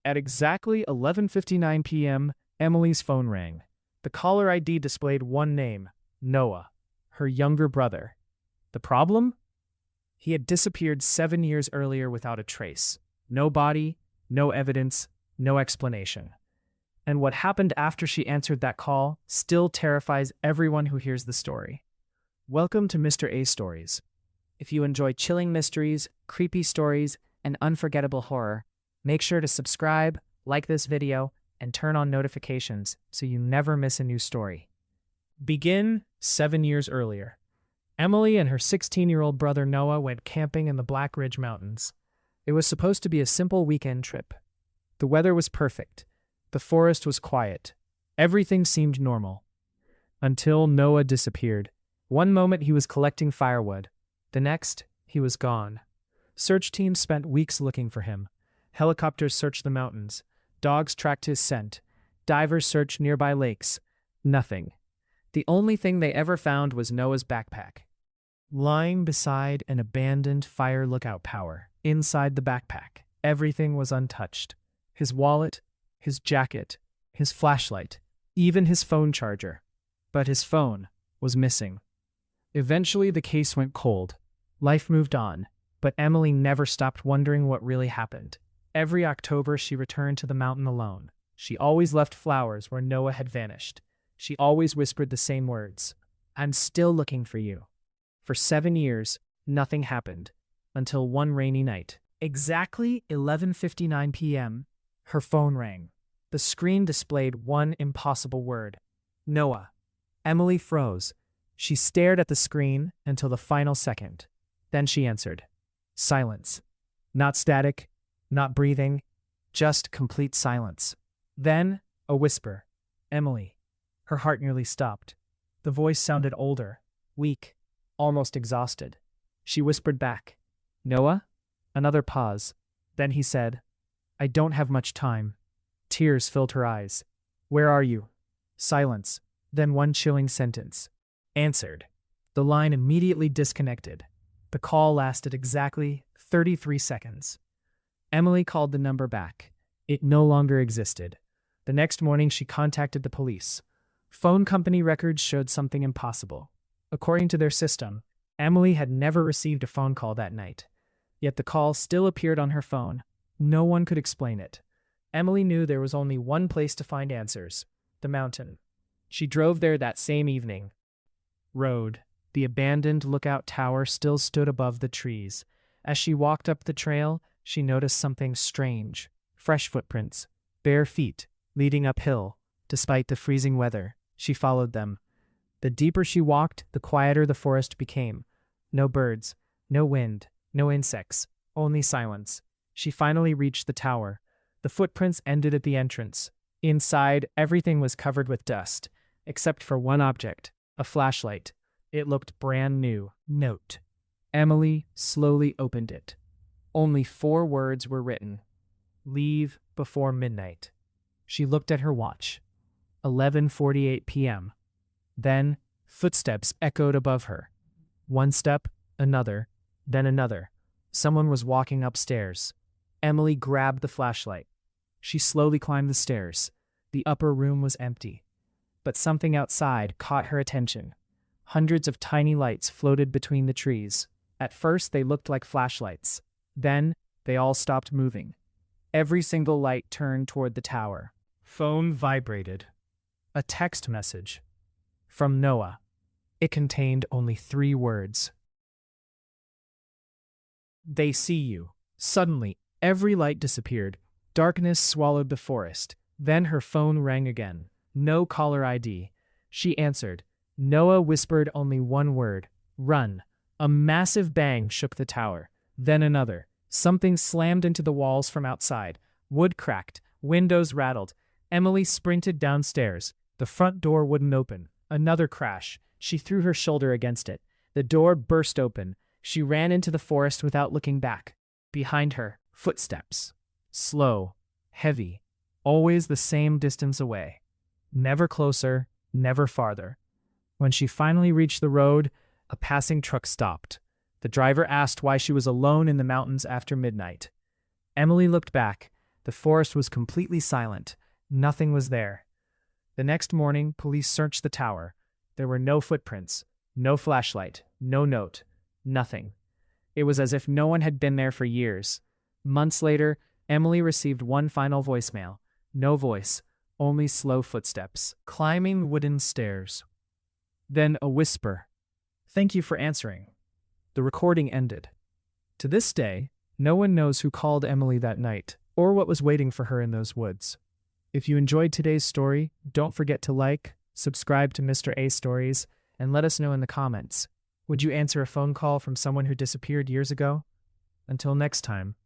At exactly 11:59 p.m., Emily's phone rang. The caller ID displayed one name, Noah, her younger brother. The problem? He had disappeared 7 years earlier without a trace. No body, no evidence, no explanation. And what happened after she answered that call still terrifies everyone who hears the story. Welcome to Mr. A Stories. If you enjoy chilling mysteries, creepy stories, and unforgettable horror, make sure to subscribe, like this video, and turn on notifications so you never miss a new story. Begin 7 years earlier. Emily and her 16-year-old brother Noah went camping in the Black Ridge Mountains. It was supposed to be a simple weekend trip. The weather was perfect. The forest was quiet. Everything seemed normal. Until Noah disappeared. One moment he was collecting firewood. The next, he was gone. Search teams spent weeks looking for him. Helicopters searched the mountains. Dogs tracked his scent. Divers searched nearby lakes. Nothing. The only thing they ever found was Noah's backpack. Lying beside an abandoned fire lookout tower. Inside the backpack, everything was untouched. His wallet, his jacket, his flashlight, even his phone charger. But his phone was missing. Eventually, the case went cold. Life moved on, but Emily never stopped wondering what really happened. Every October, she returned to the mountain alone. She always left flowers where Noah had vanished. She always whispered the same words, "I'm still looking for you." For 7 years, nothing happened, until one rainy night. Exactly 11:59 p.m., her phone rang. The screen displayed one impossible word, Noah. Emily froze. She stared at the screen until the final second. Then she answered. Silence. Not static, not breathing, just complete silence. Then, a whisper. Emily. Her heart nearly stopped. The voice sounded older, weak, almost exhausted. She whispered back, Noah? Another pause. Then he said, I don't have much time. Tears filled her eyes. Where are you? Silence. Then one chilling sentence. Answered. The line immediately disconnected. The call lasted exactly 33 seconds. Emily called the number back. It no longer existed. The next morning, she contacted the police. Phone company records showed something impossible. According to their system, Emily had never received a phone call that night. Yet the call still appeared on her phone. No one could explain it. Emily knew there was only one place to find answers, the mountain. She drove there that same evening. Road. The abandoned lookout tower still stood above the trees. As she walked up the trail, she noticed something strange. Fresh footprints, bare feet, leading uphill. Despite the freezing weather, she followed them. The deeper she walked, the quieter the forest became. No birds, no wind, no insects, only silence. She finally reached the tower. The footprints ended at the entrance. Inside, everything was covered with dust, except for one object, a flashlight. It looked brand new. Note. Emily slowly opened it. Only 4 words were written. Leave before midnight. She looked at her watch. 11:48 p.m. Then, footsteps echoed above her. One step, another, then another. Someone was walking upstairs. Emily grabbed the flashlight. She slowly climbed the stairs. The upper room was empty. But something outside caught her attention. Hundreds of tiny lights floated between the trees. At first, they looked like flashlights. Then, they all stopped moving. Every single light turned toward the tower. Phone vibrated. A text message. From Noah. It contained only 3 words. They see you. Suddenly, every light disappeared. Darkness swallowed the forest. Then her phone rang again. No caller ID. She answered. Noah whispered only one word. Run. A massive bang shook the tower. Then another. Something slammed into the walls from outside. Wood cracked. Windows rattled. Emily sprinted downstairs. The front door wouldn't open. Another crash. She threw her shoulder against it. The door burst open. She ran into the forest without looking back. Behind her, footsteps. Slow, heavy, always the same distance away. Never closer, never farther. When she finally reached the road, a passing truck stopped. The driver asked why she was alone in the mountains after midnight. Emily looked back. The forest was completely silent. Nothing was there. The next morning, police searched the tower. There were no footprints, no flashlight, no note, nothing. It was as if no one had been there for years. Months later, Emily received one final voicemail. No voice, only slow footsteps, climbing wooden stairs. Then a whisper. "Thank you for answering." The recording ended. To this day, no one knows who called Emily that night, or what was waiting for her in those woods. If you enjoyed today's story, don't forget to like, subscribe to Mr. A Stories, and let us know in the comments. Would you answer a phone call from someone who disappeared years ago? Until next time,